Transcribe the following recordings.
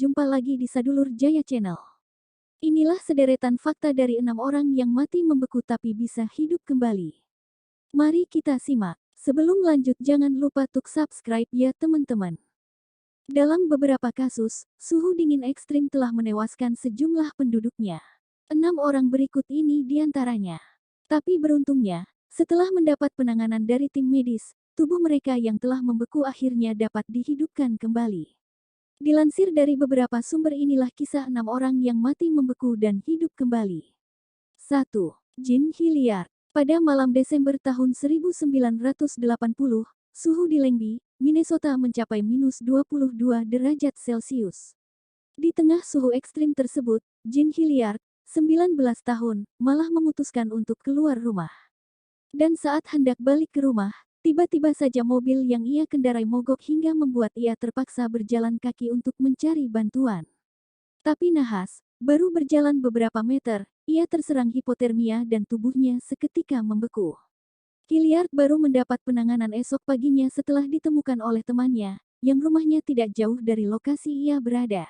jumpa lagi di Sadulur Jaya Channel. Inilah sederetan fakta dari 6 orang yang mati membeku tapi bisa hidup kembali. Mari kita simak. Sebelum lanjut jangan lupa untuk subscribe ya teman-teman. Dalam beberapa kasus, suhu dingin ekstrim telah menewaskan sejumlah penduduknya. 6 orang berikut ini diantaranya. Tapi beruntungnya, setelah mendapat penanganan dari tim medis, tubuh mereka yang telah membeku akhirnya dapat dihidupkan kembali. Dilansir dari beberapa sumber inilah kisah 6 orang yang mati membeku dan hidup kembali. 1. Jin Hilliard. Pada malam Desember tahun 1980, suhu di Lengby, Minnesota mencapai minus 22 derajat Celcius. Di tengah suhu ekstrim tersebut, Jin Hilliard, 19 tahun, malah memutuskan untuk keluar rumah. Dan saat hendak balik ke rumah, tiba-tiba saja mobil yang ia kendarai mogok hingga membuat ia terpaksa berjalan kaki untuk mencari bantuan. Tapi nahas, baru berjalan beberapa meter, ia terserang hipotermia dan tubuhnya seketika membeku. Hilliard baru mendapat penanganan esok paginya setelah ditemukan oleh temannya, yang rumahnya tidak jauh dari lokasi ia berada.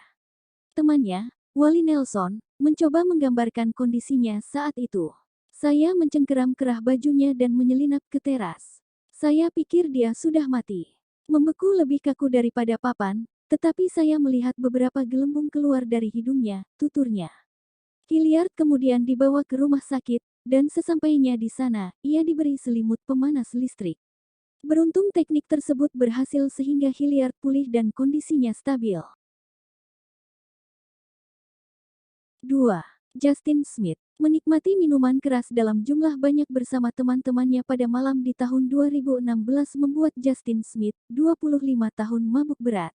Temannya, Wally Nelson, mencoba menggambarkan kondisinya saat itu. Saya mencengkeram kerah bajunya dan menyelinap ke teras. Saya pikir dia sudah mati. Membeku lebih kaku daripada papan, tetapi saya melihat beberapa gelembung keluar dari hidungnya, tuturnya. Hilliard kemudian dibawa ke rumah sakit, dan sesampainya di sana, ia diberi selimut pemanas listrik. Beruntung teknik tersebut berhasil sehingga Hilliard pulih dan kondisinya stabil. 2. Justin Smith. Menikmati minuman keras dalam jumlah banyak bersama teman-temannya pada malam di tahun 2016 membuat Justin Smith, 25 tahun mabuk berat.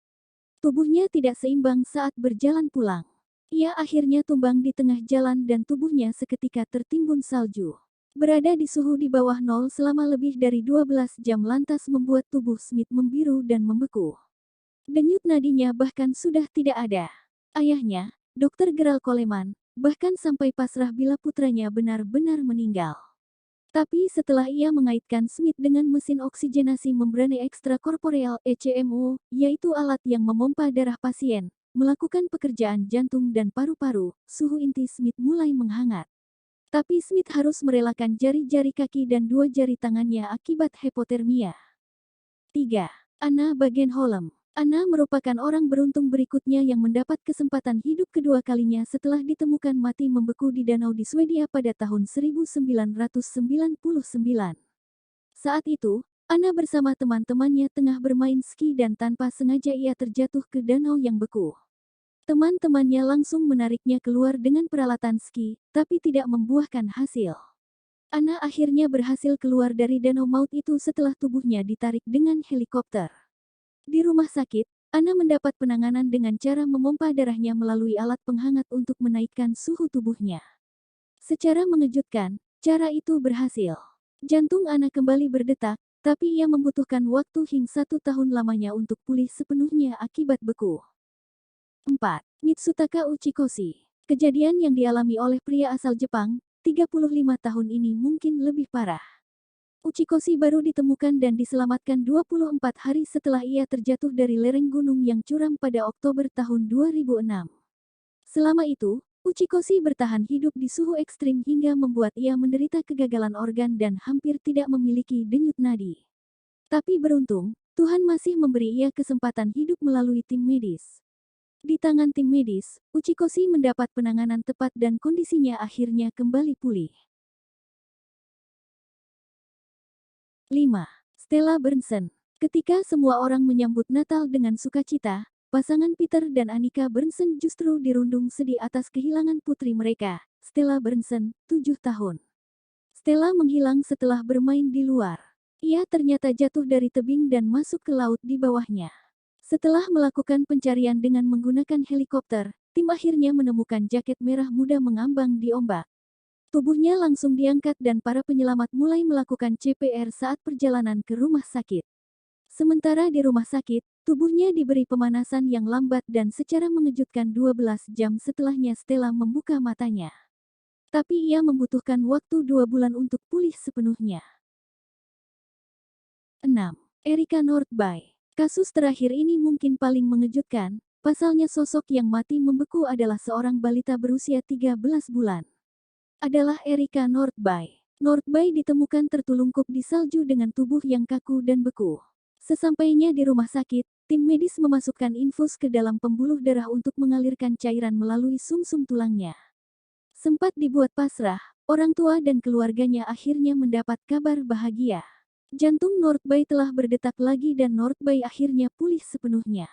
Tubuhnya tidak seimbang saat berjalan pulang. Ia akhirnya tumbang di tengah jalan dan tubuhnya seketika tertimbun salju. Berada di suhu di bawah nol selama lebih dari 12 jam lantas membuat tubuh Smith membiru dan membeku. Denyut nadinya bahkan sudah tidak ada. Ayahnya, Dr. Gerald Coleman, bahkan sampai pasrah bila putranya benar-benar meninggal. Tapi setelah ia mengaitkan Smith dengan mesin oksigenasi membrane ekstrakorporeal (ECMO), yaitu alat yang memompa darah pasien, melakukan pekerjaan jantung dan paru-paru, suhu inti Smith mulai menghangat. Tapi Smith harus merelakan jari-jari kaki dan 2 jari tangannya akibat hipotermia. 3. Anna Bagenholm. Anna merupakan orang beruntung berikutnya yang mendapat kesempatan hidup kedua kalinya setelah ditemukan mati membeku di danau di Swedia pada tahun 1999. Saat itu, Anna bersama teman-temannya tengah bermain ski dan tanpa sengaja ia terjatuh ke danau yang beku. Teman-temannya langsung menariknya keluar dengan peralatan ski, tapi tidak membuahkan hasil. Anna akhirnya berhasil keluar dari danau maut itu setelah tubuhnya ditarik dengan helikopter. Di rumah sakit, Anna mendapat penanganan dengan cara memompa darahnya melalui alat penghangat untuk menaikkan suhu tubuhnya. Secara mengejutkan, cara itu berhasil. Jantung Anna kembali berdetak, tapi ia membutuhkan waktu hingga 1 tahun lamanya untuk pulih sepenuhnya akibat beku. 4. Mitsutaka Uchikoshi. Kejadian yang dialami oleh pria asal Jepang, 35 tahun ini mungkin lebih parah. Uchikoshi baru ditemukan dan diselamatkan 24 hari setelah ia terjatuh dari lereng gunung yang curam pada Oktober tahun 2006. Selama itu, Uchikoshi bertahan hidup di suhu ekstrim hingga membuat ia menderita kegagalan organ dan hampir tidak memiliki denyut nadi. Tapi beruntung, Tuhan masih memberi ia kesempatan hidup melalui tim medis. Di tangan tim medis, Uchikoshi mendapat penanganan tepat dan kondisinya akhirnya kembali pulih. 5. Stella Bernsen. Ketika semua orang menyambut Natal dengan sukacita, pasangan Peter dan Annika Bernsen justru dirundung sedih atas kehilangan putri mereka, Stella Bernsen, 7 tahun. Stella menghilang setelah bermain di luar. Ia ternyata jatuh dari tebing dan masuk ke laut di bawahnya. Setelah melakukan pencarian dengan menggunakan helikopter, tim akhirnya menemukan jaket merah muda mengambang di ombak. Tubuhnya langsung diangkat dan para penyelamat mulai melakukan CPR saat perjalanan ke rumah sakit. Sementara di rumah sakit, tubuhnya diberi pemanasan yang lambat dan secara mengejutkan 12 jam setelahnya Stella membuka matanya. Tapi ia membutuhkan waktu 2 bulan untuk pulih sepenuhnya. 6. Erika Nordby. Kasus terakhir ini mungkin paling mengejutkan, Pasalnya sosok yang mati membeku adalah seorang balita berusia 13 bulan. Adalah Erika Nordby. Nordby ditemukan tertelungkup di salju dengan tubuh yang kaku dan beku. Sesampainya di rumah sakit, tim medis memasukkan infus ke dalam pembuluh darah untuk mengalirkan cairan melalui sumsum tulangnya. Sempat dibuat pasrah, orang tua dan keluarganya akhirnya mendapat kabar bahagia. Jantung Nordby telah berdetak lagi dan Nordby akhirnya pulih sepenuhnya.